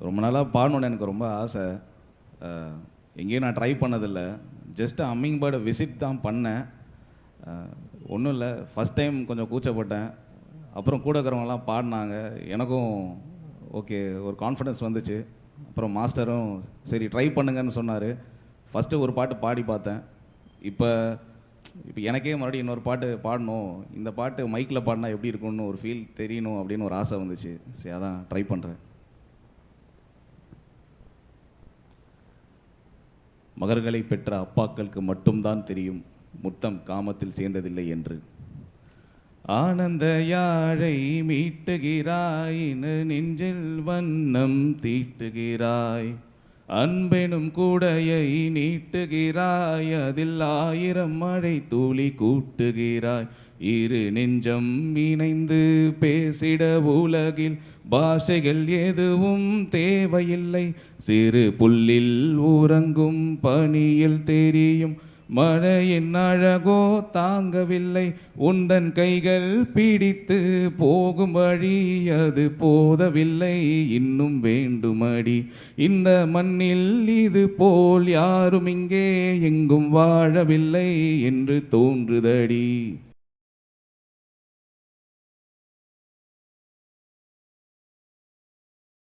ரொம்ப நாளாக பாடணுன்னு எனக்கு ரொம்ப ஆசை. எங்கேயும் நான் ட்ரை பண்ணதில்லை. ஜஸ்ட் ஹம்மிங் பேர்டை விசிட் தான் பண்ணேன். ஒன்றும் இல்லை, ஃபஸ்ட் டைம் கொஞ்சம் கூச்சப்பட்டேன். அப்புறம் கூட இருக்கிறவங்கலாம் பாடினாங்க, எனக்கும் ஓகே ஒரு கான்ஃபிடென்ஸ் வந்துச்சு. அப்புறம் மாஸ்டரும் சரி ட்ரை பண்ணுங்கன்னு சொன்னார். ஃபஸ்ட்டு ஒரு பாட்டு பாடி பார்த்தேன். இப்போ எனக்கே மறுபடியும் இன்னொரு பாட்டு பாடணும், இந்த பாட்டு மைக்கில் பாடினா எப்படி இருக்கும்னு ஒரு ஃபீல் தெரியணும் அப்படின்னு ஒரு ஆசை வந்துச்சு. சரி அதான் ட்ரை பண்ணுறேன். மகர்களை பெற்ற அப்பாக்களுக்கு மட்டும்தான் தெரியும் முத்தம் காமத்தில் சேர்ந்ததில்லை என்று. ஆனந்த யாழை மீட்டுகிறாய், நெஞ்சில் வண்ணம் தீட்டுகிறாய், அன்பெனும் கூடையை நீட்டுகிறாய், அதில் 1000 மழை துளி கூட்டுகிறாய். இரு நெஞ்சம் இணைந்து பேசிட உலகில் பாஷைகள் எதுவும் தேவையில்லை. சிறு புல்லில் உறங்கும் பனியில் தெரியும் மழையின் அழகோ தாங்கவில்லை. உந்தன் கைகள் பிடித்து போகும் வழி அது போதவில்லை, இன்னும் வேண்டுமடி. இந்த மண்ணில் இது போல் யாரும் இங்கே எங்கும் வாழவில்லை என்று தோன்றுதடி.